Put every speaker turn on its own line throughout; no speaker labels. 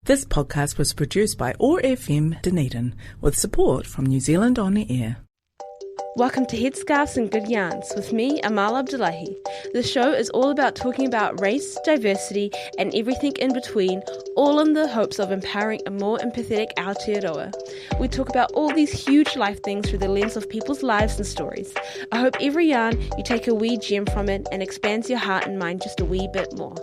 This podcast was produced by OAR FM Dunedin with support from New Zealand On Air.
Welcome to Headscarves and Good Yarns with me, Amal. The show is all about talking about race, diversity and everything in between, all in the hopes of empowering a more empathetic Aotearoa. We talk about all these huge life things through the lens of people's lives and stories. I hope every yarn you take a wee gem from it and expands your heart and mind just a wee bit more.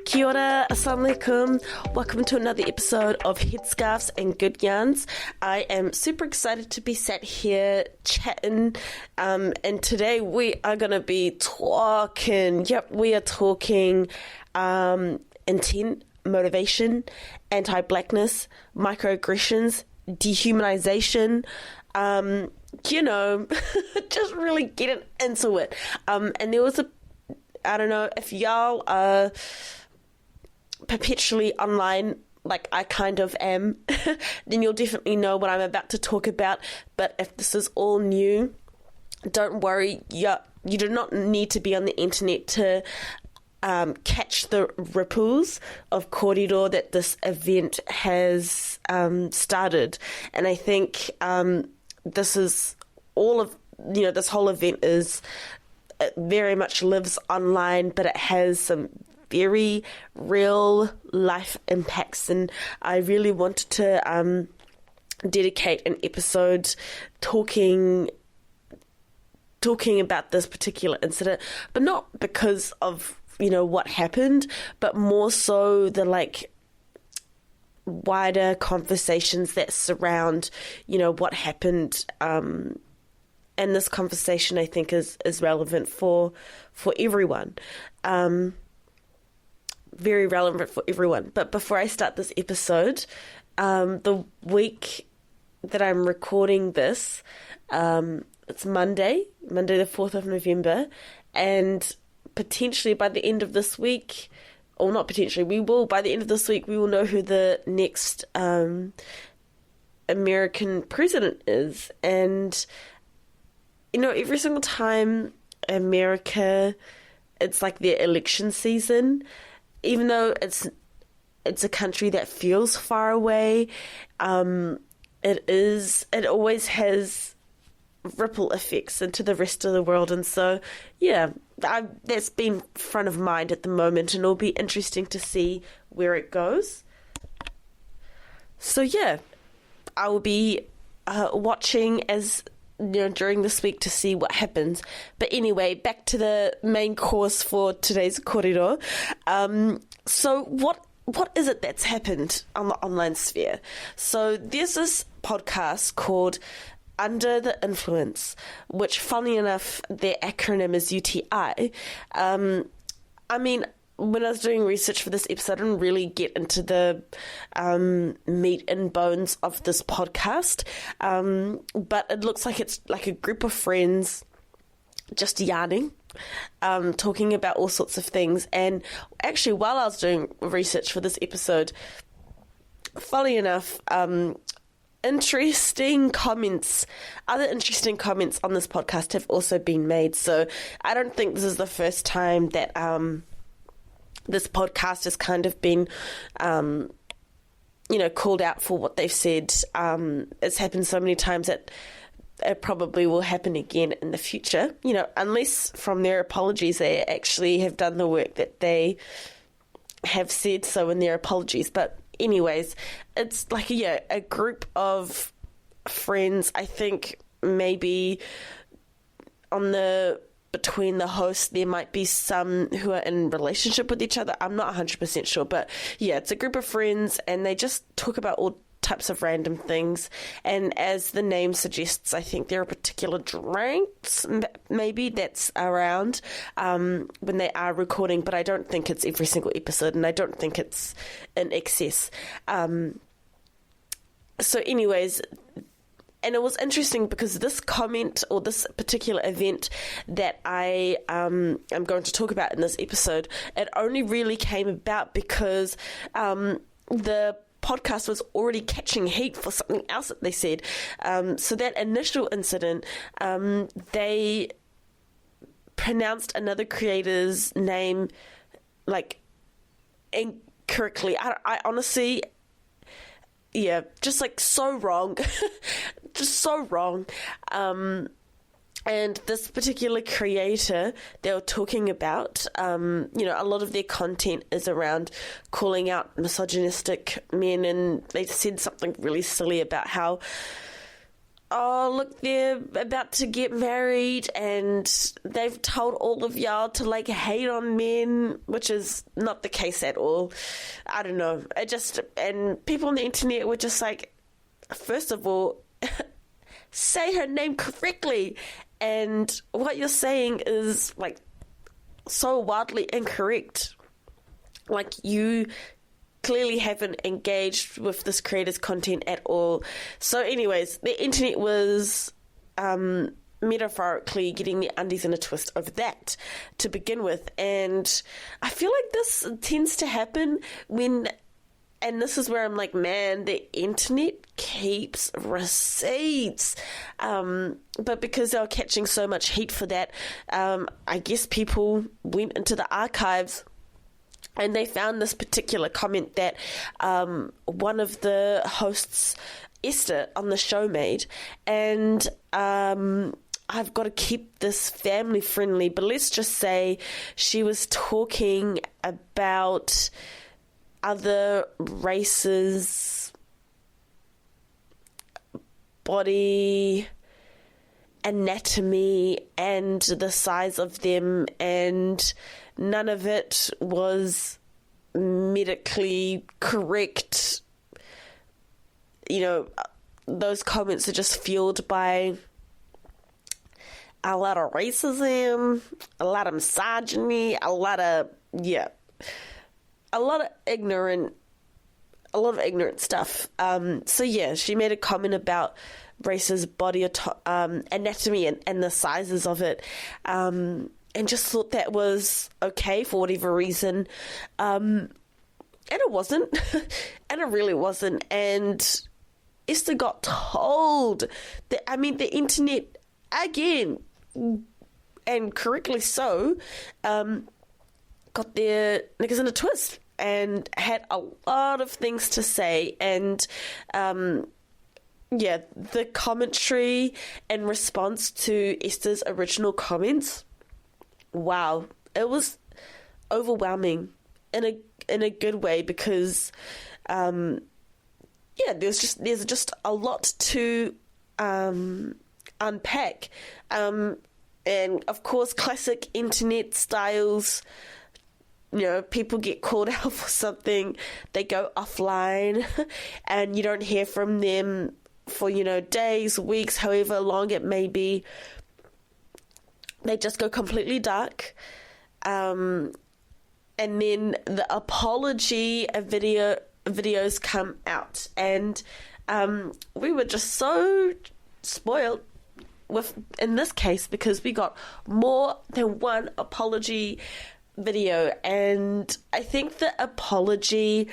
Kia ora, assalamu alaikum. Welcome to another episode of Headscarves and Good Yarns. I am super excited to be sat here chatting, and today we are going to be talking, we are talking intent, motivation, anti-blackness, microaggressions, dehumanization, just really getting into it. And there was I don't know if y'all are perpetually online like I kind of am, then you'll definitely know what I'm about to talk about. But if this is all new, don't worry, you do not need to be on the internet to catch the ripples of kōrero that this event has started. And I think this is all of, this whole event is, it very much lives online, but it has some very real life impacts, and I really wanted to dedicate an episode talking about this particular incident, but not because of what happened, but more so the wider conversations that surround what happened. And this conversation, I think, is relevant for everyone. Very relevant for everyone. But before I start this episode, the week that I'm recording this, it's Monday the 4th of November, and potentially by the end of this week, or not potentially, by the end of this week, we will know who the next American president is. And every single time America, it's like their election season, even though it's a country that feels far away, it always has ripple effects into the rest of the world. And so, that's been front of mind at the moment, and it'll be interesting to see where it goes. So, I will be watching as during this week to see what happens. But anyway, back to the main course for today's kōrero. So what is it that's happened on the online sphere? So there's this podcast called Under the Influence, which, funnily enough, their acronym is UTI. When I was doing research for this episode, I didn't really get into the meat and bones of this podcast, but it looks like it's like a group of friends just yarning, talking about all sorts of things. And actually, while I was doing research for this episode, funnily enough, other interesting comments on this podcast have also been made. So I don't think this is the first time that this podcast has kind of been, called out for what they've said. It's happened so many times that it probably will happen again in the future, unless from their apologies they actually have done the work that they have said so in their apologies. But anyways, it's like a group of friends. I think maybe between the hosts, there might be some who are in relationship with each other. I'm not 100% sure, but it's a group of friends, and they just talk about all types of random things. And as the name suggests, I think there are particular drinks maybe that's around when they are recording, but I don't think it's every single episode, and I don't think it's in excess. So anyways, and it was interesting because this comment, or this particular event that I am going to talk about in this episode, it only really came about because the podcast was already catching heat for something else that they said. So that initial incident, they pronounced another creator's name correctly. I honestly, yeah, just like so wrong. Just so wrong. And this particular creator they were talking about, a lot of their content is around calling out misogynistic men, and they said something really silly about how, oh, look, they're about to get married and they've told all of y'all to, like, hate on men, which is not the case at all. I don't know. And people on the internet were just like, first of all, say her name correctly. And what you're saying is, like, so wildly incorrect. Like, you clearly haven't engaged with this creator's content at all. So anyways, the internet was metaphorically getting their undies in a twist over that to begin with. And I feel like this tends to happen when, and this is where I'm like, man, the internet keeps receipts. But because they were catching so much heat for that, I guess people went into the archives and they found this particular comment that one of the hosts, Esther, on the show made. And I've got to keep this family friendly, but let's just say she was talking about other races' body anatomy and the size of them, and none of it was medically correct. Those comments are just fueled by a lot of racism, a lot of misogyny, a lot of ignorant stuff. So yeah, she made a comment about race's body anatomy and the sizes of it, and just thought that was okay for whatever reason. And it wasn't. And it really wasn't. And Esther got told that, the internet, again, and correctly so, got their knickers in a twist and had a lot of things to say. And the commentary in response to Esther's original comments, wow, it was overwhelming in a good way, because there's just a lot to unpack, and of course classic internet styles. People get called out for something, they go offline, and you don't hear from them for, days, weeks, however long it may be. They just go completely dark. And then the apology videos come out. And we were just so spoiled in this case, because we got more than one apology video, and I think the apology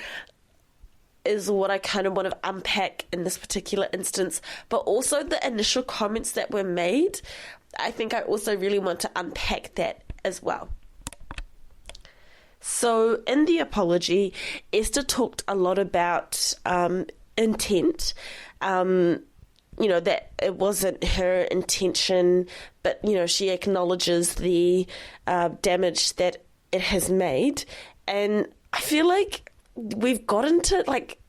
is what I kind of want to unpack in this particular instance, but also the initial comments that were made. I think I also really want to unpack that as well. So in the apology, Esther talked a lot about intent, that it wasn't her intention, but, she acknowledges the damage that it has made. And I feel like we've gotten to, like,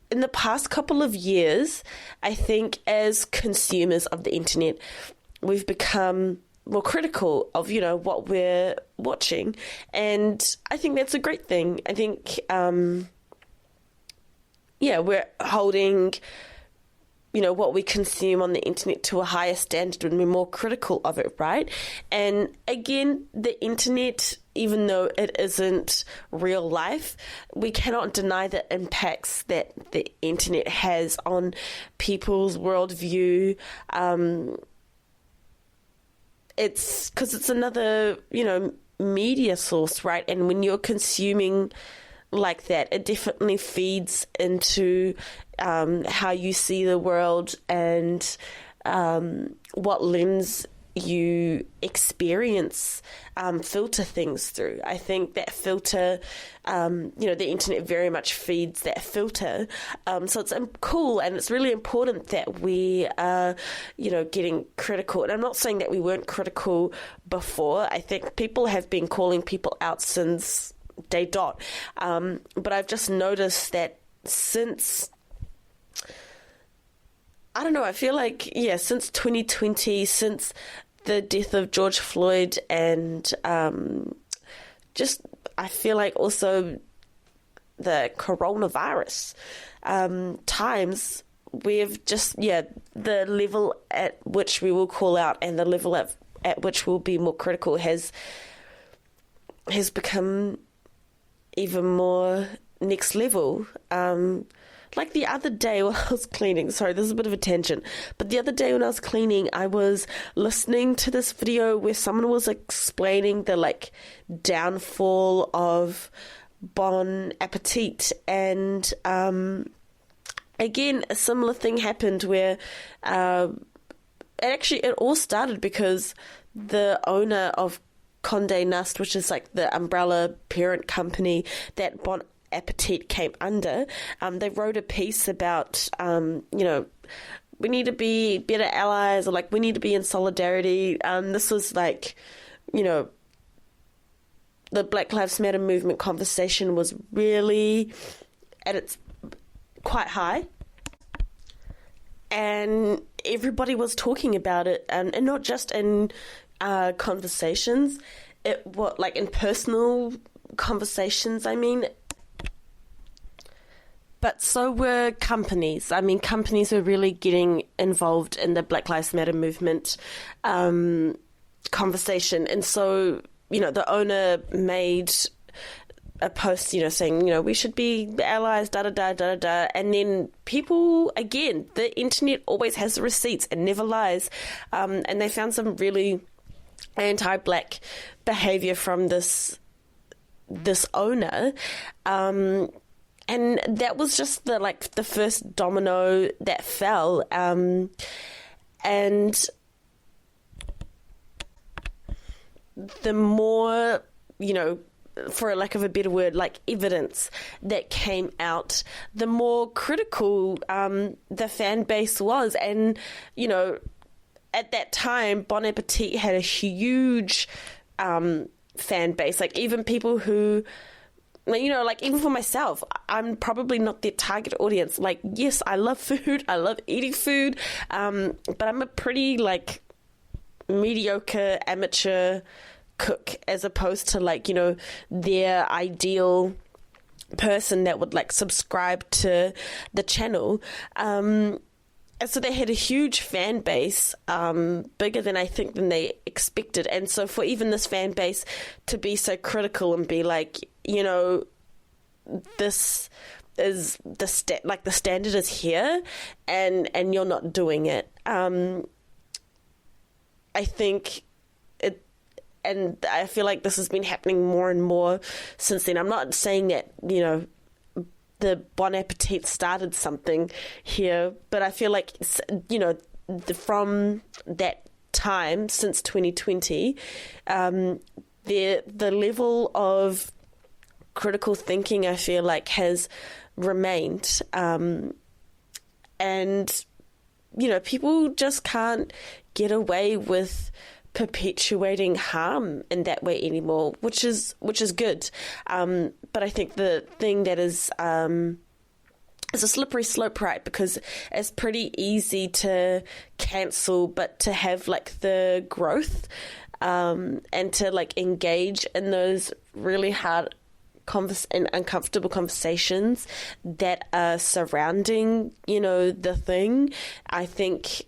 in the past couple of years, I think as consumers of the internet, we've become more critical of, what we're watching. And I think that's a great thing. I think, we're holding, what we consume on the internet to a higher standard when we're more critical of it, right? And again, the internet, even though it isn't real life, we cannot deny the impacts that the internet has on people's worldview. It's because it's another, media source, right? And when you're consuming like that, it definitely feeds into how you see the world and what lens
you experience filter things through. I think that filter, the internet very much feeds that filter. So it's cool, and it's really important that we are, getting critical. And I'm not saying that we weren't critical before. I think people have been calling people out since day dot. But I've just noticed that since... I don't know, I feel like, since 2020, since the death of George Floyd, and I feel like also the coronavirus times, we've just, the level at which we will call out and the level at which we'll be more critical has become even more next level. Like the other day when I was cleaning, sorry, this is a bit of a tangent, but the other day when I was cleaning, I was listening to this video where someone was explaining the downfall of Bon Appetit, and again, a similar thing happened where it all started because the owner of Condé Nast, which is like the umbrella parent company that Bon Appetit came under, they wrote a piece about, we need to be better allies, or we need to be in solidarity. This was the Black Lives Matter movement conversation was really at its quite high. And everybody was talking about it, and not just in conversations, in personal conversations, but so were companies. Companies were really getting involved in the Black Lives Matter movement conversation. And so, the owner made a post, saying, we should be allies, da-da-da. And then people, again, the internet always has the receipts and never lies. And they found some really anti-Black behavior from this owner. And that was just the first domino that fell. And the more, for lack of a better word, evidence that came out, the more critical the fan base was. And, at that time, Bon Appetit had a huge fan base. Even people who... even for myself, I'm probably not their target audience. Yes, I love food. I love eating food. But I'm a pretty, mediocre amateur cook, as opposed to, their ideal person that would, subscribe to the channel. And so they had a huge fan base, bigger than than they expected. And so for even this fan base to be so critical and be this is the standard is here, and you're not doing it. I think it, and I feel like this has been happening more and more since then. I'm not saying that the Bon Appetit started something here, but I feel like from that time since 2020, the level of critical thinking, I feel like, has remained. And, people just can't get away with perpetuating harm in that way anymore, which is good. But I think the thing that is a slippery slope, right? Because it's pretty easy to cancel, but to have the growth and to engage in those really hard and uncomfortable conversations that are surrounding, the thing, I think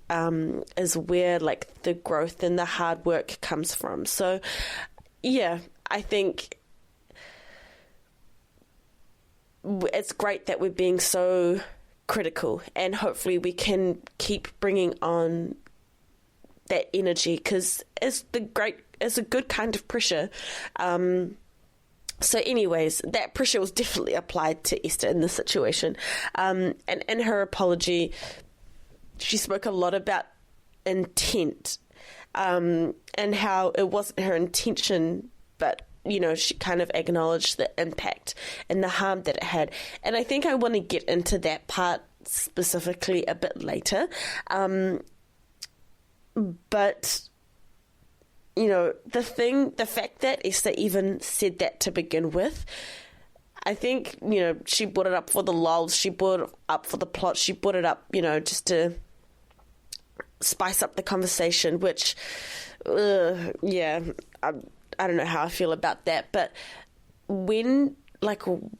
is where the growth and the hard work comes from. So, yeah, I think it's great that we're being so critical, and hopefully we can keep bringing on that energy, because it's a good kind of pressure. So anyways, that pressure was definitely applied to Esther in this situation. And in her apology, she spoke a lot about intent. and how it wasn't her intention, but she kind of acknowledged the impact and the harm that it had. And I think I want to get into that part specifically a bit later. But, the fact that Esther even said that to begin with, I think, she brought it up for the lulz, she brought it up for the plot, she brought it up, just to spice up the conversation, which, I don't know how I feel about that. But when,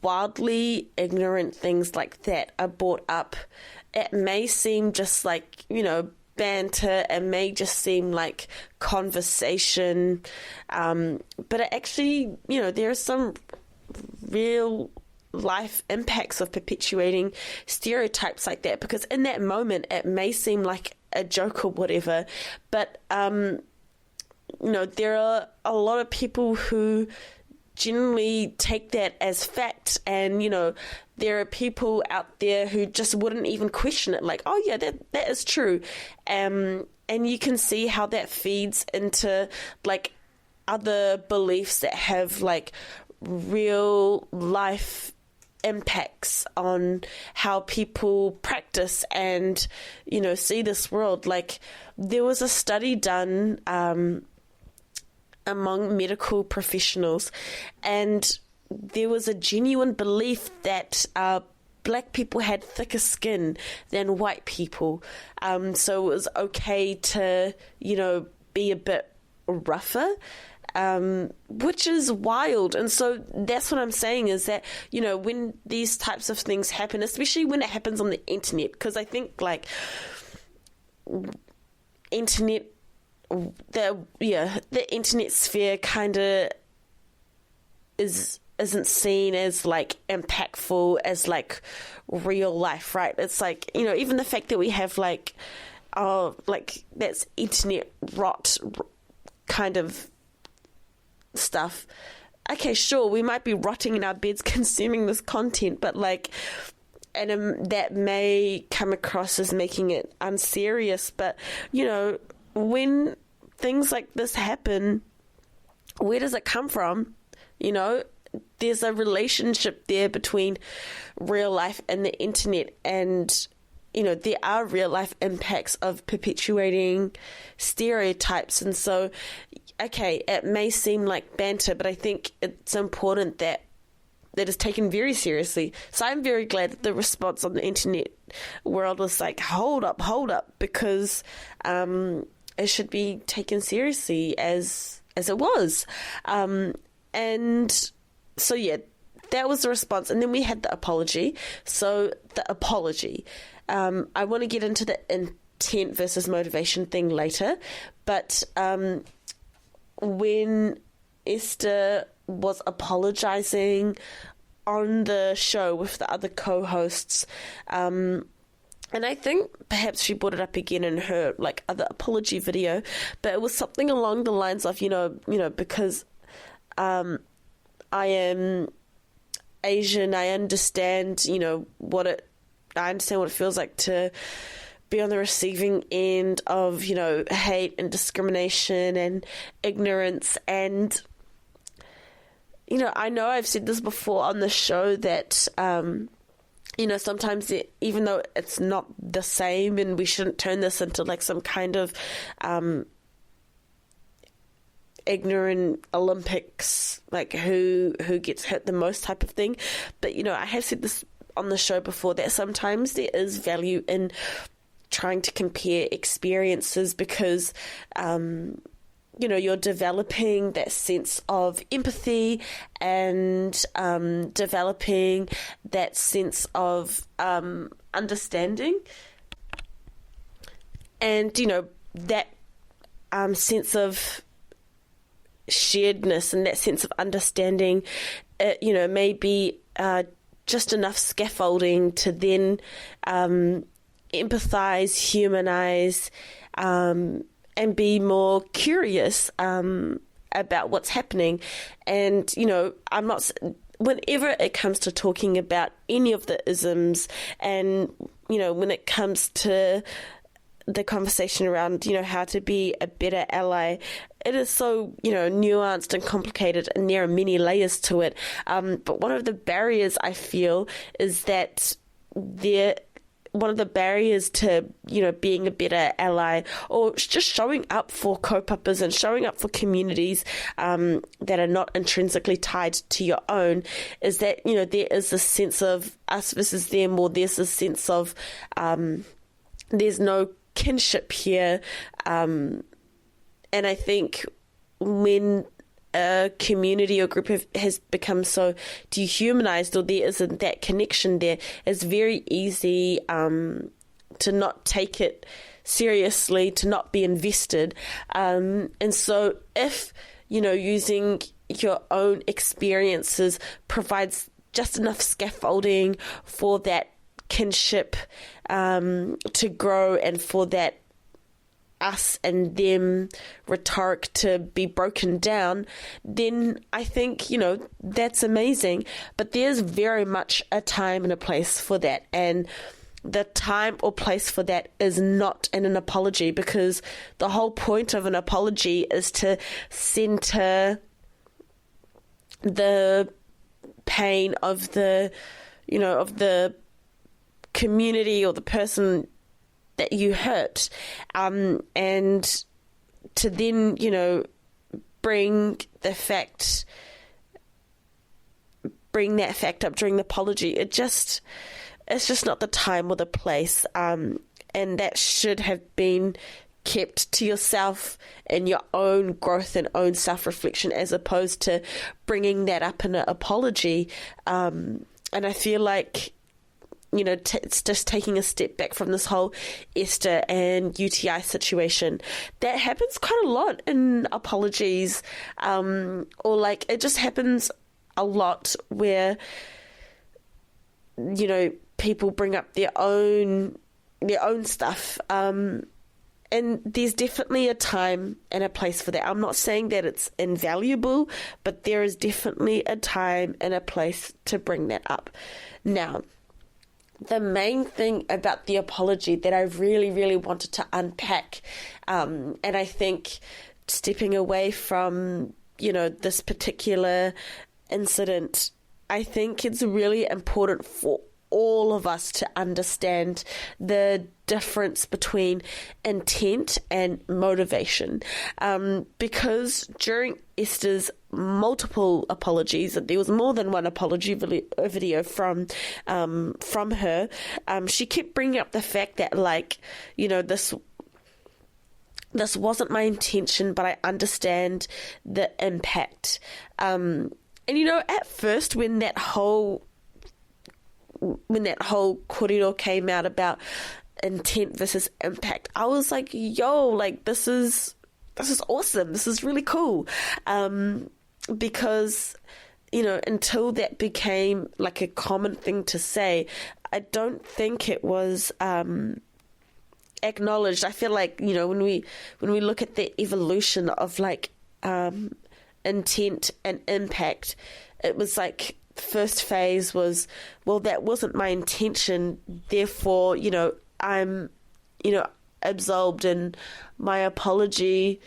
wildly ignorant things like that are brought up, it may seem just like, banter, it may just seem like conversation, but it actually, there are some real life impacts of perpetuating stereotypes like that, because in that moment it may seem like a joke or whatever, but there are a lot of people who generally take that as fact, and there are people out there who just wouldn't even question it, like, oh yeah, that is true, and you can see how that feeds into other beliefs that have real life impacts on how people practice and see this world. There was a study done among medical professionals, and there was a genuine belief that black people had thicker skin than white people, so it was okay to be a bit rougher, which is wild. And so that's what I'm saying, is that when these types of things happen, especially when it happens on the internet, because I think internet, the internet sphere kind of isn't seen as impactful as real life, right? It's even the fact that we have that's internet rot kind of stuff. Okay, sure, we might be rotting in our beds consuming this content, but and that may come across as making it unserious, but when things like this happen, where does it come from? There's a relationship there between real life and the internet, and there are real life impacts of perpetuating stereotypes. And so, okay, it may seem like banter, but I think it's important that is taken very seriously. So I'm very glad that the response on the internet world was hold up, because it should be taken seriously as it was. And so, yeah, that was the response. And then we had the apology. So the apology, I want to get into the intent versus motivation thing later. But when Esther was apologizing on the show with the other co-hosts, and I think perhaps she brought it up again in her other apology video, but it was something along the lines of, because I am Asian, I understand, what it feels like to be on the receiving end of, hate and discrimination and ignorance. And, I know I've said this before on the show that, sometimes even though it's not the same, and we shouldn't turn this into some kind of ignorant Olympics, who gets hit the most type of thing. But, I have said this on the show before, that sometimes there is value in trying to compare experiences, because, you're developing that sense of empathy and developing that sense of understanding. And, that sense of sharedness and that sense of understanding, may be just enough scaffolding to then empathize, humanize, and be more curious about what's happening. And, I'm not... Whenever it comes to talking about any of the isms, and, when it comes to the conversation around, how to be a better ally, it is so, nuanced and complicated, and there are many layers to it. But one of the barriers I feel is that one of the barriers to, being a better ally, or just showing up for co-puppers and showing up for communities that are not intrinsically tied to your own, is that, there is a sense of us versus them, or there's a sense of there's no kinship here. And I think when a community or group has become so dehumanized, or there isn't that connection there, it's very easy to not take it seriously, to not be invested. And so if, using your own experiences provides just enough scaffolding for that kinship to grow, and for that us and them rhetoric to be broken down, then I think, that's amazing. But there's very much a time and a place for that. And the time or place for that is not in an apology, because the whole point of an apology is to center the pain of the, of the community or the person that you hurt, and to then, bring that fact up during the apology. It's just not the time or the place, and that should have been kept to yourself and your own growth and own self-reflection, as opposed to bringing that up in an apology. And I feel like, it's just taking a step back from this whole Esther and UTI situation. That happens quite a lot in apologies, or like it just happens a lot where, people bring up their own stuff. And there's definitely a time and a place for that. I'm not saying that it's invaluable, but there is definitely a time and a place to bring that up. Now, the main thing about the apology that I really, really wanted to unpack, and I think stepping away from, this particular incident, I think it's really important for all of us to understand the difference between intent and motivation, because during Esther's multiple apologies, there was more than one apology video from her, she kept bringing up the fact that, like, this wasn't my intention, but I understand the impact. And at first, when that whole korero came out about intent versus impact, I was like, yo, like, this is awesome. This is really cool. Because, until that became like a common thing to say, I don't think it was acknowledged. I feel like, when we look at the evolution of like intent and impact, it was like, the first phase was, well, that wasn't my intention, therefore, I'm, absolved, and my apology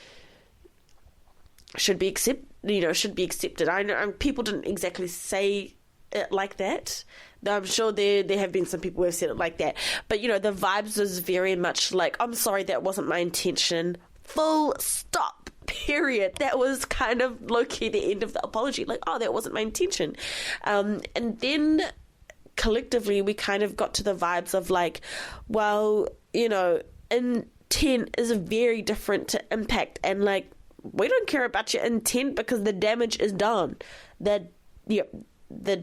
should be accepted. I know people didn't exactly say it like that. I'm sure there have been some people who have said it like that. But, the vibes was very much like, I'm sorry, that wasn't my intention. Full stop. Period. That was kind of low-key the end of the apology. Like, oh, that wasn't my intention. And then collectively we kind of got to the vibes of like, well, intent is very different to impact, and like, we don't care about your intent because the damage is done. The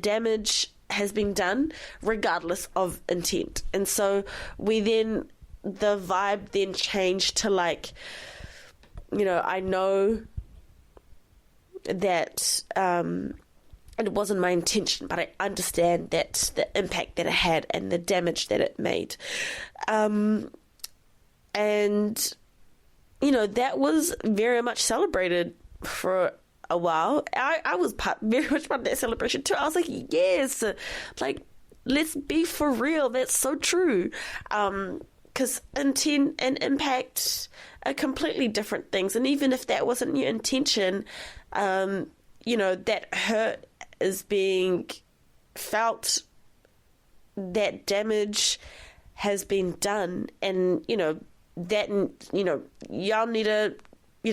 damage has been done regardless of intent. And so the vibe then changed to like, I know that it wasn't my intention, but I understand that the impact that it had and the damage that it made. And, that was very much celebrated for a while. I was very much part of that celebration too. I was like, yes, like, let's be for real. That's so true. because intent and impact are completely different things. And even if that wasn't your intention, that hurt is being felt, that damage has been done, and that y'all need to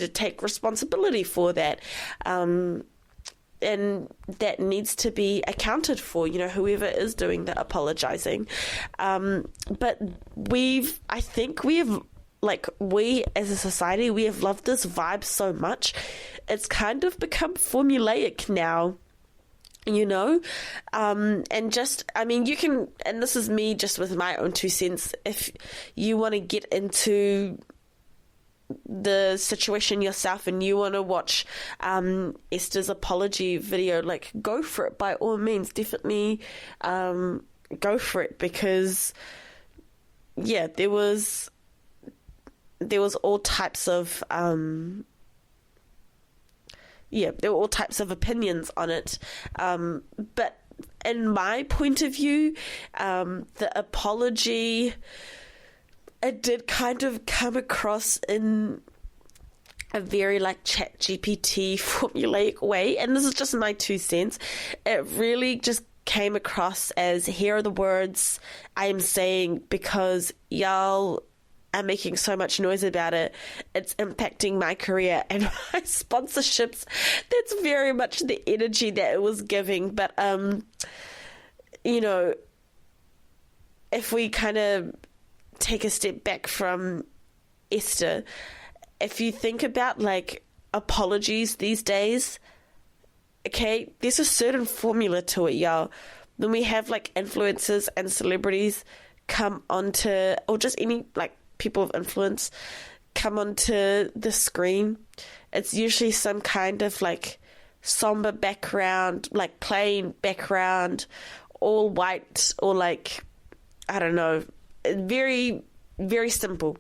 take responsibility for that, and that needs to be accounted for, whoever is doing the apologizing. But we as a society, we have loved this vibe so much, it's kind of become formulaic now. And just, you can, and this is me just with my own 2 cents, if you want to get into the situation yourself and you want to watch Esther's apology video, go for it, by all means. Definitely go for it, because there was all types of there were all types of opinions on it. But in my point of view, the apology, it did kind of come across in a very ChatGPT formulaic way. And this is just my 2 cents. It really just came across as, here are the words I am saying because y'all are making so much noise about it. It's impacting my career and my sponsorships. That's very much the energy that it was giving. But, if we kind of take a step back from Esther, if you think about apologies these days, okay, there's a certain formula to it, y'all. When we have influencers and celebrities come onto, or just any people of influence come onto the screen, it's usually some kind of somber background, plain background, all white, or I don't know, very, very simple,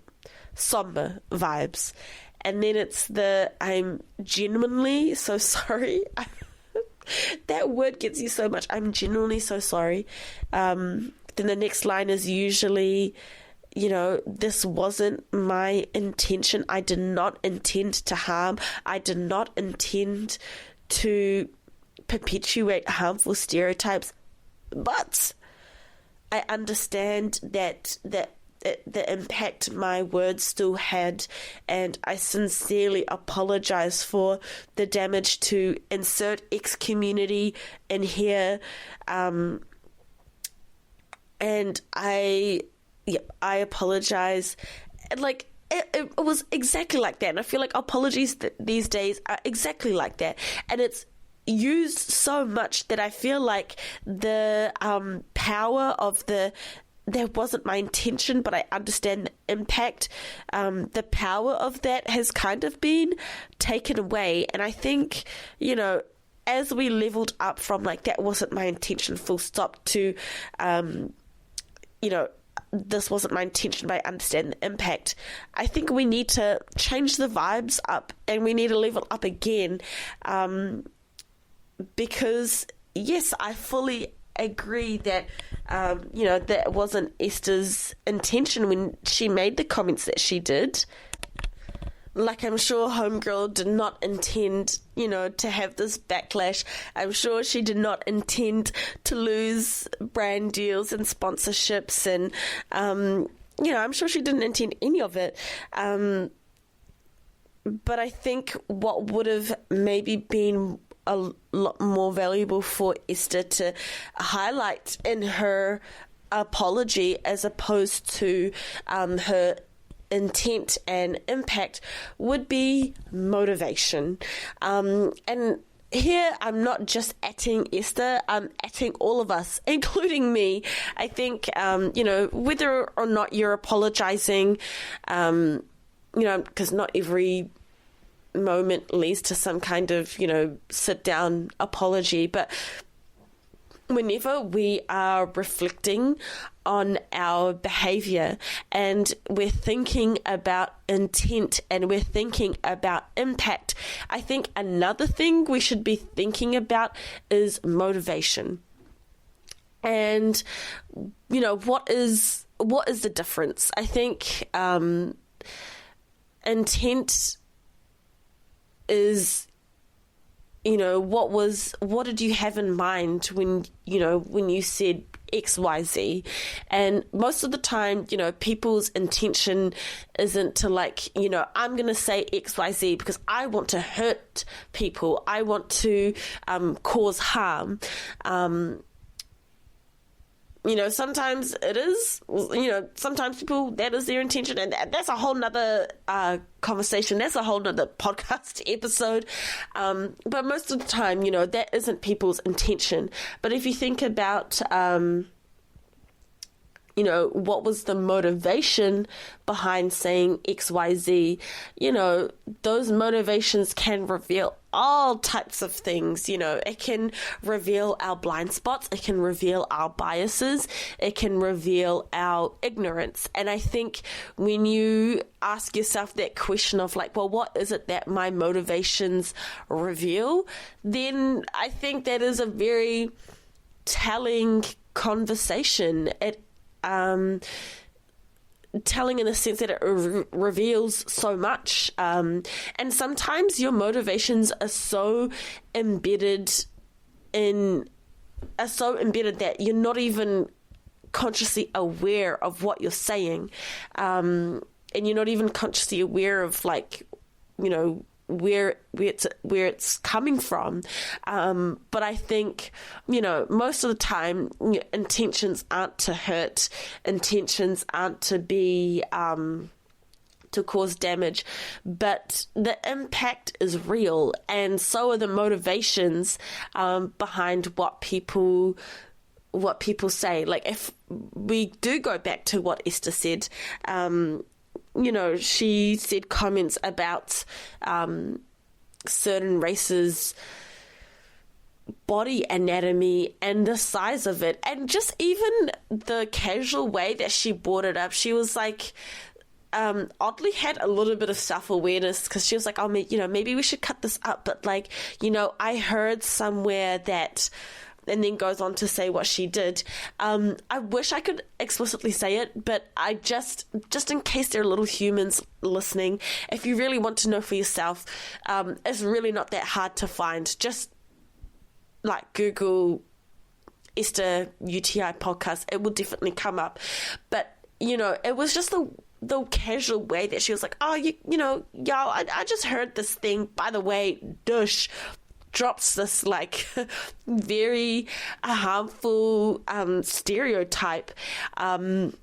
somber vibes. And then it's I'm genuinely so sorry. That word gets you so much. I'm genuinely so sorry. Then the next line is usually, this wasn't my intention. I did not intend to harm. I did not intend to perpetuate harmful stereotypes. But I understand that the impact my words still had, and I sincerely apologize for the damage to insert X community in here. And I apologize. It was exactly like that. And I feel like apologies these days are exactly like that. And it's used so much that I feel like the power of that wasn't my intention, but I understand the impact. The power of that has kind of been taken away. And I think, as we leveled up from that wasn't my intention, full stop, to, this wasn't my intention, but I understand the impact, I think we need to change the vibes up and we need to level up again. Because, yes, I fully agree that, that wasn't Esther's intention when she made the comments that she did. I'm sure Homegirl did not intend, to have this backlash. I'm sure she did not intend to lose brand deals and sponsorships, and, I'm sure she didn't intend any of it. But I think what would have maybe been a lot more valuable for Esther to highlight in her apology, as opposed to her intent and impact, would be motivation. And here I'm not just atting Esther, I'm atting all of us, including me. I think, whether or not you're apologizing, because not every moment leads to some kind of, sit down apology, but whenever we are reflecting on our behavior and we're thinking about intent and we're thinking about impact, I think another thing we should be thinking about is motivation. And, what is what is the difference? I think intent is, what did you have in mind when you said XYZ? And most of the time, people's intention isn't to I'm going to say XYZ because I want to hurt people. I want to cause harm. Sometimes it is, sometimes people, that is their intention, and that's a whole nother conversation. That's a whole nother podcast episode. But most of the time, that isn't people's intention. But if you think about, what was the motivation behind saying XYZ, those motivations can reveal all types of things. It can reveal our blind spots. It can reveal our biases. It can reveal our ignorance. And I think when you ask yourself that question of what is it that my motivations reveal, then I think that is a very telling conversation. Telling in the sense that it reveals so much, and sometimes your motivations are so embedded that you're not even consciously aware of what you're saying, and you're not even consciously aware of where it's coming from. But I think, most of the time, intentions aren't to hurt. Intentions aren't to be, to cause damage, but the impact is real, and so are the motivations behind what people say. If we do go back to what Esther said, she said comments about certain races' body anatomy and the size of it, and just even the casual way that she brought it up. She was oddly had a little bit of self-awareness, because she was like, maybe we should cut this up, but I heard somewhere that, and then goes on to say what she did. I wish I could explicitly say it, but I just in case there are little humans listening, if you really want to know for yourself, it's really not that hard to find. Just Google Esther UTI podcast, it will definitely come up. But, it was just the casual way that she was like, y'all, I just heard this thing, by the way, douche, drops this very harmful stereotype. And,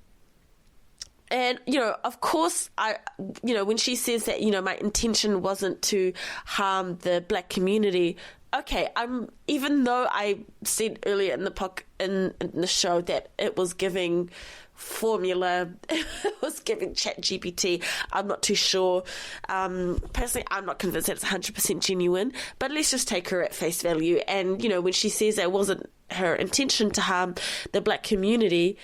of course, when she says that, my intention wasn't to harm the Black community, okay, even though I said earlier in the show that it was giving formula, it was giving ChatGPT, I'm not too sure. Personally, I'm not convinced that it's 100% genuine, but let's just take her at face value. And, when she says that it wasn't her intention to harm the Black community,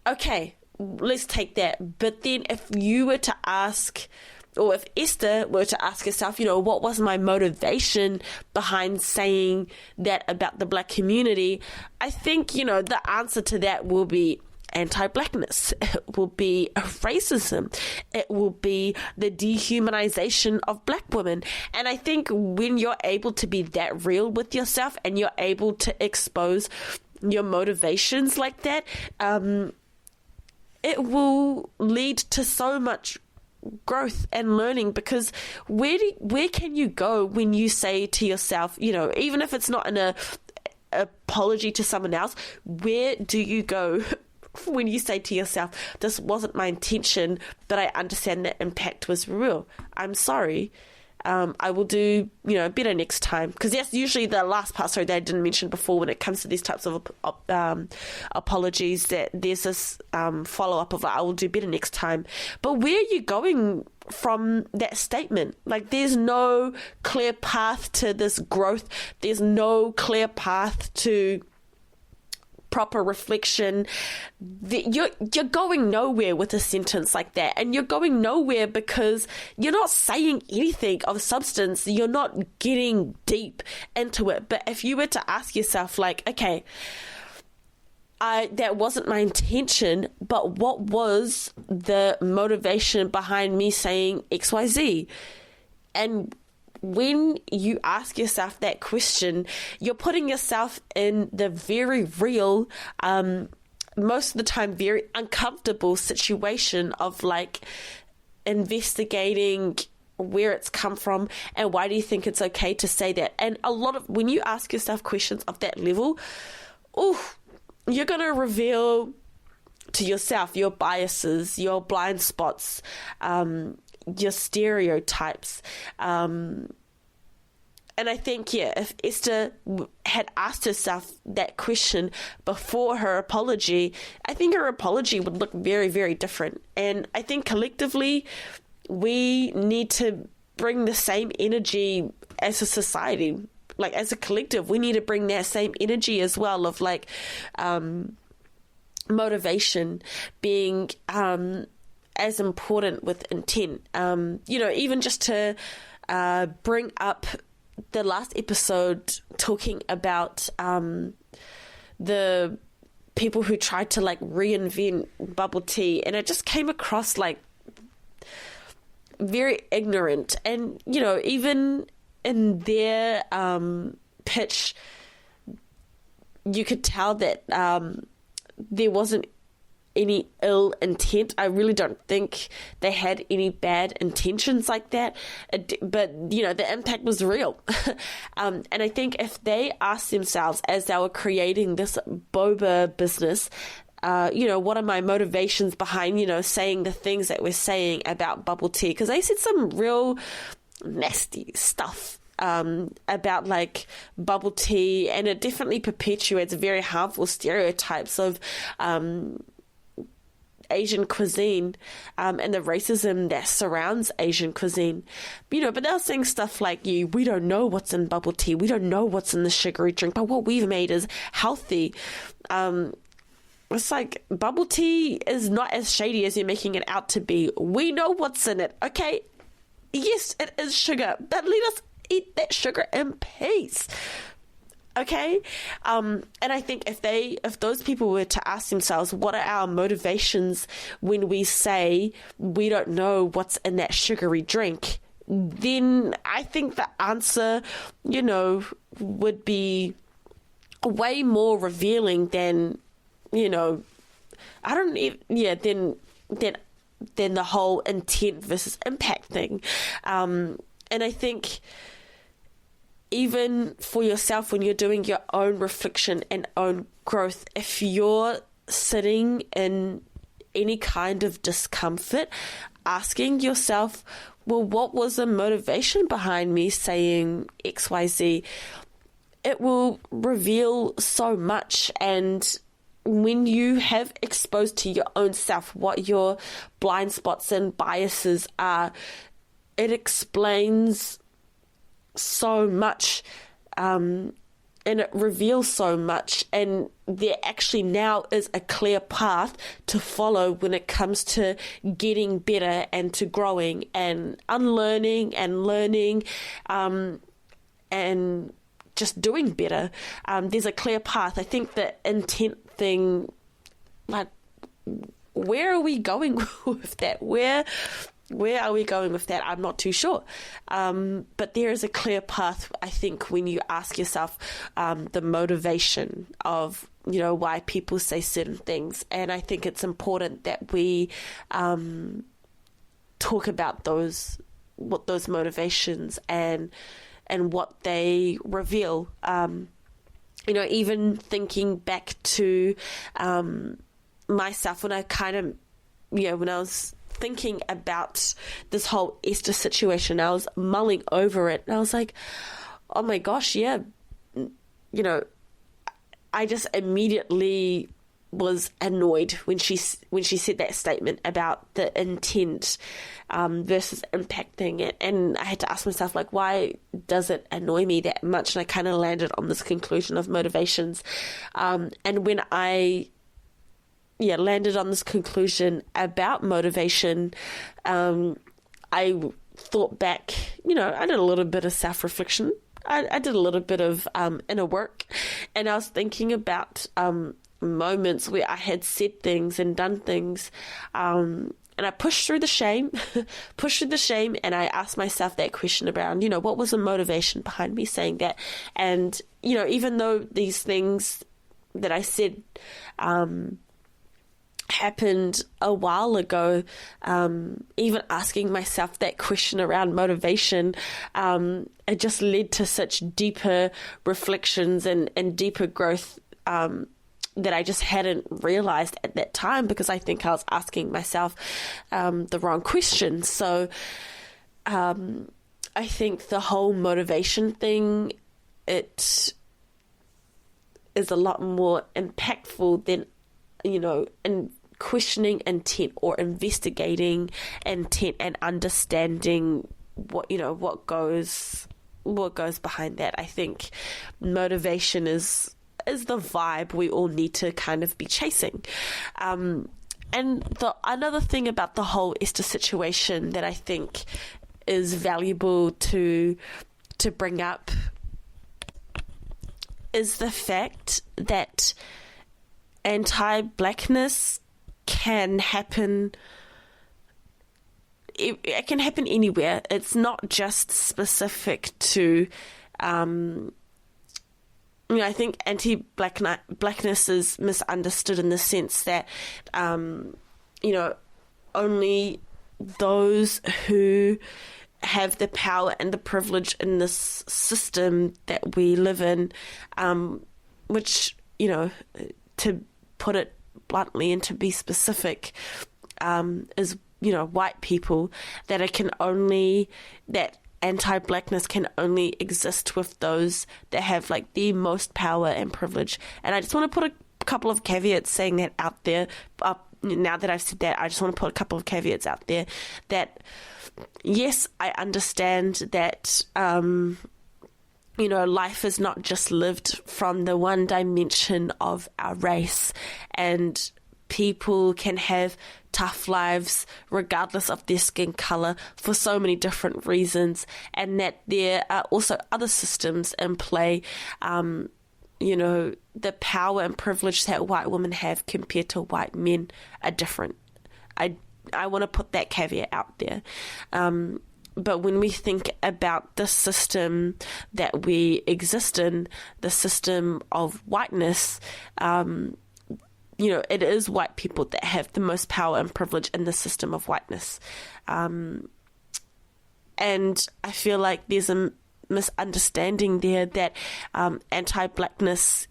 okay, let's take that. But then if you were to ask, or if Esther were to ask herself, what was my motivation behind saying that about the Black community, I think, the answer to that will be anti-blackness. It will be racism. It will be the dehumanization of Black women. And I think when you're able to be that real with yourself, and you're able to expose your motivations like that, it will lead to so much growth and learning. Because where can you go when you say to yourself, even if it's not an apology to someone else, where do you go when you say to yourself, this wasn't my intention, but I understand that impact was real? I'm sorry. I will do, better next time. Because that's usually the last part, that I didn't mention before, when it comes to these types of apologies, that there's this follow-up of, I will do better next time. But where are you going from that statement? There's no clear path to this growth. There's no clear path to proper reflection. You're going nowhere with a sentence like that, and you're going nowhere because you're not saying anything of substance. You're not getting deep into it. But if you were to ask yourself, okay, that wasn't my intention, but what was the motivation behind me saying XYZ? And when you ask yourself that question, you're putting yourself in the very real, most of the time very uncomfortable situation of like investigating where it's come from and why do you think it's okay to say that. And when you ask yourself questions of that level, you're going to reveal to yourself your biases, your blind spots, your stereotypes. And I think, if Esther had asked herself that question before her apology, I think her apology would look very, very different. And I think collectively, we need to bring the same energy as a society. Like, as a collective, we need to bring that same energy as well of like motivation being as important with intent. Even just to bring up the last episode talking about the people who tried to like reinvent bubble tea, and it just came across like very ignorant. And even in their pitch, you could tell that there wasn't any ill intent. I really don't think they had any bad intentions like that. But, the impact was real. And I think if they asked themselves as they were creating this boba business, what are my motivations behind, saying the things that we're saying about bubble tea? Because they said some real nasty stuff about like bubble tea, and it definitely perpetuates very harmful stereotypes of Asian cuisine and the racism that surrounds Asian cuisine. But they're saying stuff like, we don't know what's in bubble tea, we don't know what's in the sugary drink, but what we've made is healthy. It's like, bubble tea is not as shady as you're making it out to be. We know what's in it, okay? Yes, it is sugar, but let us eat that sugar in peace. Okay? And I think if those people were to ask themselves, what are our motivations when we say we don't know what's in that sugary drink, then I think the answer, would be way more revealing than, than the whole intent versus impact thing. And I think even for yourself, when you're doing your own reflection and own growth, if you're sitting in any kind of discomfort, asking yourself, well, what was the motivation behind me saying XYZ? It will reveal so much. And when you have exposed to your own self what your blind spots and biases are, it explains so much, and it reveals so much, and there actually now is a clear path to follow when it comes to getting better and to growing and unlearning and learning, and just doing better. There's a clear path. I think the intent thing, like, where are we going with that? Where are we going with that? I'm not too sure. But there is a clear path, I think, when you ask yourself the motivation of, why people say certain things. And I think it's important that we talk about what those motivations and what they reveal. Even thinking back to myself when I when I was thinking about this whole Esther situation, I was mulling over it, and I was like, oh my gosh, I just immediately was annoyed when she said that statement about the intent versus impacting it. And I had to ask myself, like, why does it annoy me that much? And I kind of landed on this conclusion of motivations. And when I landed on this conclusion about motivation, I thought back, I did a little bit of self-reflection. I did a little bit of inner work, and I was thinking about moments where I had said things and done things, and I pushed through the shame, and I asked myself that question around, what was the motivation behind me saying that? And, even though these things that I said happened a while ago, even asking myself that question around motivation, it just led to such deeper reflections and deeper growth that I just hadn't realized at that time, because I think I was asking myself the wrong question. So I think the whole motivation thing, it is a lot more impactful than, in questioning intent or investigating intent and understanding what goes behind that. I think motivation is the vibe we all need to kind of be chasing. And another thing about the whole Esther situation that I think is valuable to bring up is the fact that anti-blackness can happen. It can happen anywhere. It's not just specific to I think anti-blackness is misunderstood in the sense that, only those who have the power and the privilege in this system that we live in, which, to put it bluntly and to be specific, is, white people, that anti-blackness can only exist with those that have like the most power and privilege. And I just want to put a couple of caveats saying that out there. Now that I've said that, I just want to put a couple of caveats out there that, yes, I understand that, life is not just lived from the one dimension of our race, and people can have tough lives regardless of their skin color for so many different reasons, and that there are also other systems in play. The power and privilege that white women have compared to white men are different. I want to put that caveat out there. But when we think about the system that we exist in, the system of whiteness, it is white people that have the most power and privilege in the system of whiteness. And I feel like there's a misunderstanding there that anti-blackness,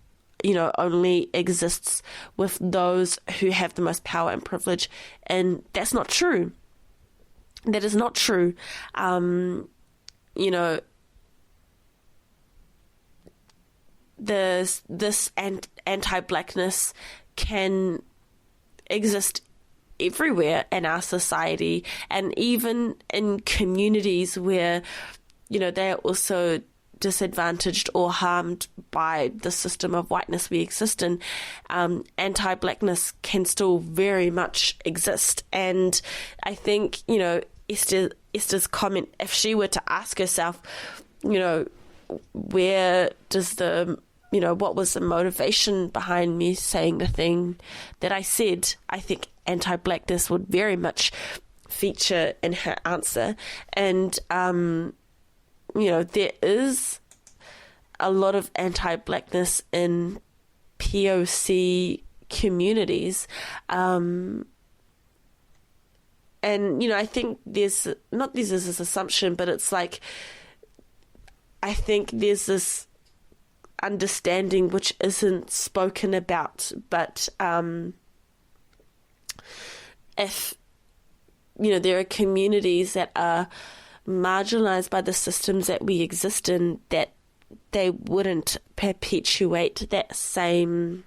only exists with those who have the most power and privilege. And that's not true. That is not true. This anti-blackness can exist everywhere in our society, and even in communities where, they are also disadvantaged or harmed by the system of whiteness we exist in. Anti-blackness can still very much exist. And I think, Esther's comment, if she were to ask herself, where does what was the motivation behind me saying the thing that I said, I think anti-blackness would very much feature in her answer. And, there is a lot of anti-blackness in POC communities. And, I think there's this assumption, but it's like, I think there's this understanding which isn't spoken about, but if there are communities that are marginalized by the systems that we exist in, that they wouldn't perpetuate that same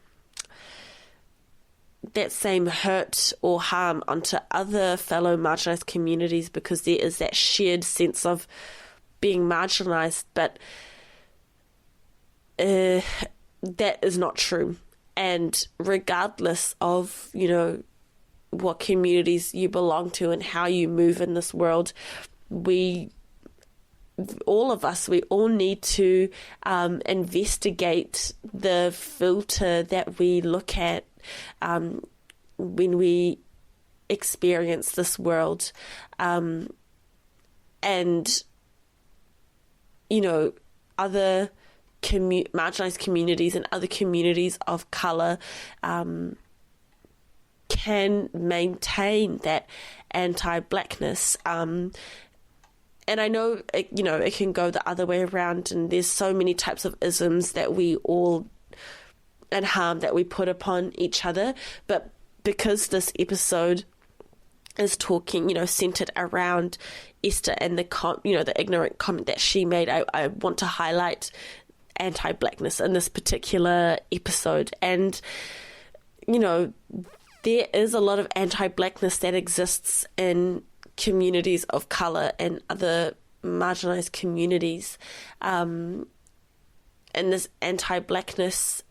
hurt or harm onto other fellow marginalized communities, because there is that shared sense of being marginalized. But that is not true. And regardless of, what communities you belong to and how you move in this world, we all of us, we all need to investigate the filter that we look at when we experience this world, and other marginalized communities and other communities of color can maintain that anti-blackness. And I know, it can go the other way around, and there's so many types of isms that we all, and harm that we put upon each other. But because this episode is talking, centered around Esther and the ignorant comment that she made, I want to highlight anti-blackness in this particular episode. And, there is a lot of anti-blackness that exists in communities of colour and other marginalised communities. And this anti-blackness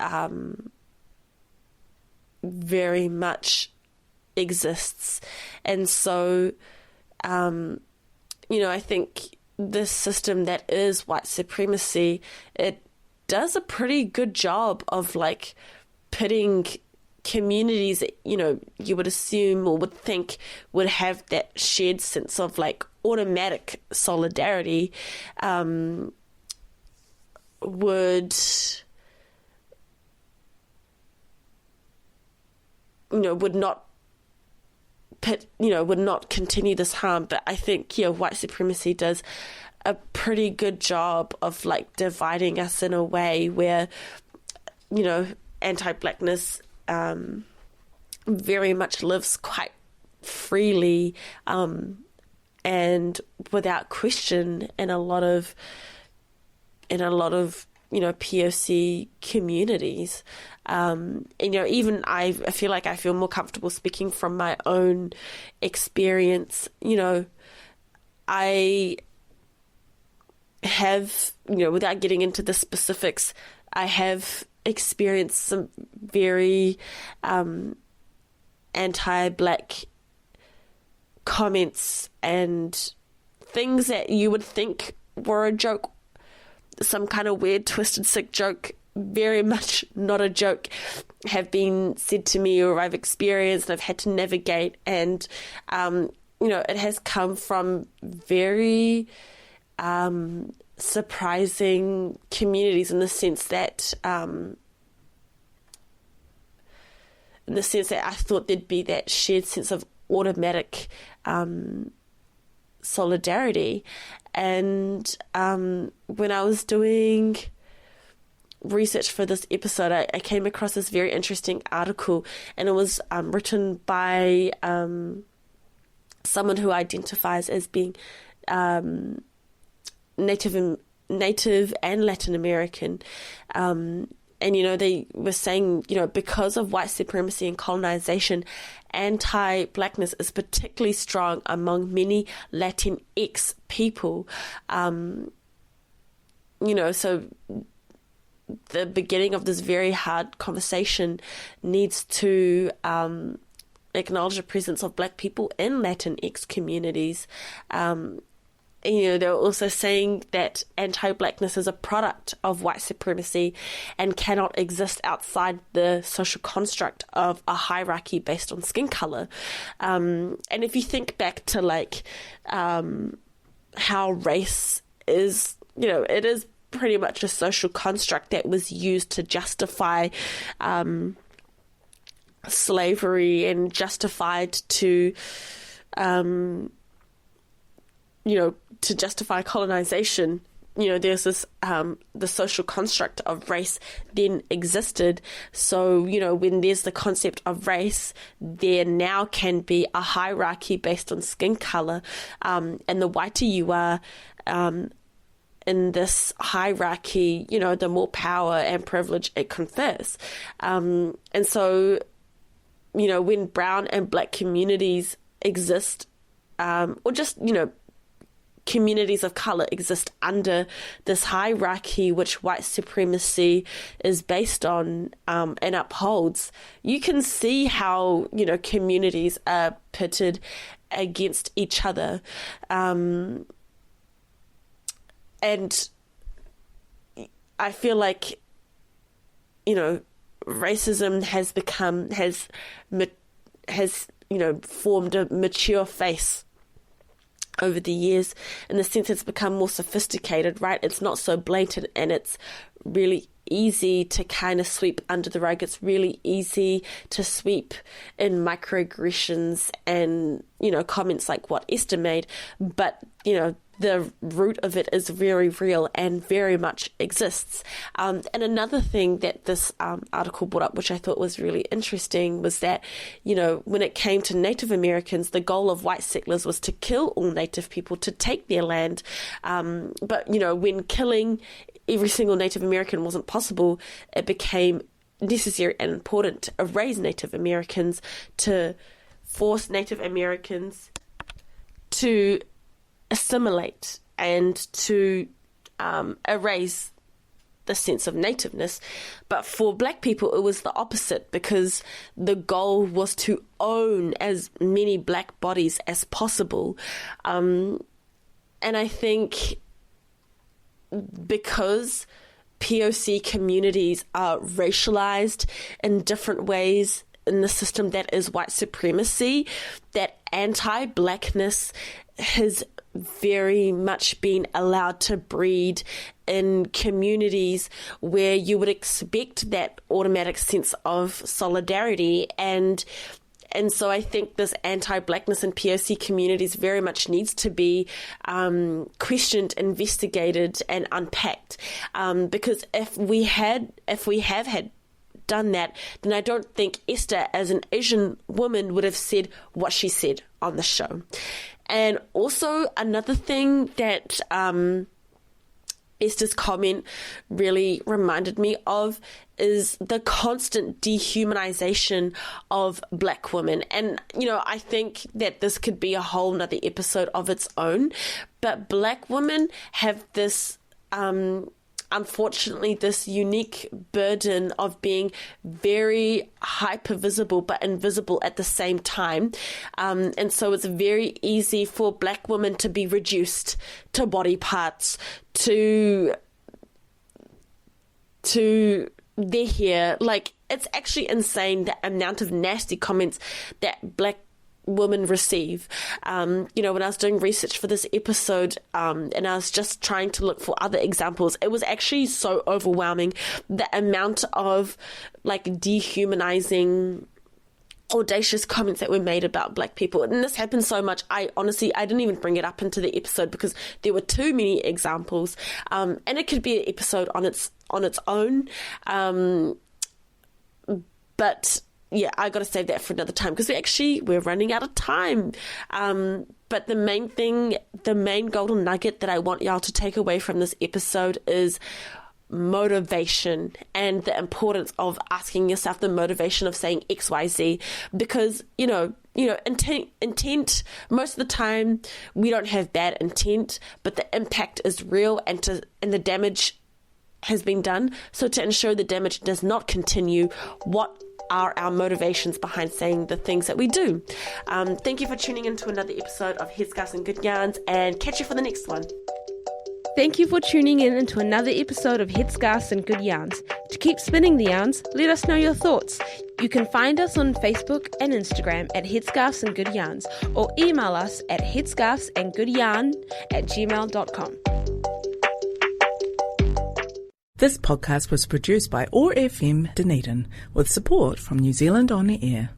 very much exists. And so, I think this system that is white supremacy, it does a pretty good job of pitting communities that, you would assume or would think would have that shared sense of automatic solidarity, would not continue this harm. But I think, white supremacy does a pretty good job of dividing us in a way where, anti-blackness very much lives quite freely and without question in a lot of POC communities. And even I feel I feel more comfortable speaking from my own experience. I have, without getting into the specifics, I have experienced some very anti-black comments and things that you would think were a joke, some kind of weird, twisted, sick joke, very much not a joke, have been said to me or I've experienced and I've had to navigate. And, it has come from very surprising communities in the sense that I thought there'd be that shared sense of automatic solidarity. And when I was doing research for this episode, I came across this very interesting article, and it was written by someone who identifies as being Native and Latin American. And, they were saying, because of white supremacy and colonization, anti-blackness is particularly strong among many Latinx people. So the beginning of this very hard conversation needs to acknowledge the presence of black people in Latinx communities. They're also saying that anti-blackness is a product of white supremacy and cannot exist outside the social construct of a hierarchy based on skin color. And if you think back to how race is, it is pretty much a social construct that was used to justify slavery and justified to to justify colonization. There's this the social construct of race then existed. So when there's the concept of race, there now can be a hierarchy based on skin color, and the whiter you are in this hierarchy, the more power and privilege it confers. And so when brown and black communities exist, or just communities of colour exist under this hierarchy which white supremacy is based on and upholds, you can see how communities are pitted against each other. And I feel like, racism has formed a mature face over the years, in the sense it's become more sophisticated, right? It's not so blatant, and it's really easy to kind of sweep under the rug. It's really easy to sweep in microaggressions and, comments like what Esther made. But, the root of it is very real and very much exists. And another thing that this article brought up, which I thought was really interesting, was that, when it came to Native Americans, the goal of white settlers was to kill all Native people, to take their land. But, when killing every single Native American wasn't possible, it became necessary and important to erase Native Americans, to force Native Americans to assimilate and to erase the sense of nativeness. But for Black people, it was the opposite, because the goal was to own as many Black bodies as possible. And I think because POC communities are racialized in different ways in the system that is white supremacy, that anti-Blackness has very much been allowed to breed in communities where you would expect that automatic sense of solidarity. And so I think this anti-Blackness in POC communities very much needs to be questioned, investigated, and unpacked. Because if we have had done that, then I don't think Esther, as an Asian woman, would have said what she said on the show. And also another thing that Esther's comment really reminded me of is the constant dehumanization of Black women. And, I think that this could be a whole nother episode of its own, but Black women have this, unfortunately, this unique burden of being very hyper visible but invisible at the same time. And so it's very easy for Black women to be reduced to body parts, to their hair. Like, it's actually insane the amount of nasty comments that Black women receive. When I was doing research for this episode, and I was just trying to look for other examples, it was actually so overwhelming, the amount of dehumanizing, audacious comments that were made about Black people. And this happened so much, I didn't even bring it up into the episode because there were too many examples, and it could be an episode on its own, but yeah, I got to save that for another time because we're running out of time. But the main golden nugget that I want y'all to take away from this episode is motivation, and the importance of asking yourself the motivation of saying XYZ, because intent, most of the time we don't have bad intent, but the impact is real, and the damage has been done. So to ensure the damage does not continue, what are our motivations behind saying the things that we do? Thank you for tuning in to another episode of Headscarves and Good Yarns, and catch you for the next one.
Thank you for tuning in into another episode of Headscarves and Good Yarns. To keep spinning the yarns, let us know your thoughts. You can find us on Facebook and Instagram at Headscarves and Good Yarns, or email us at headscarvesandgoodyarn@gmail.com.
This podcast was produced by OAR FM Dunedin with support from New Zealand On the Air.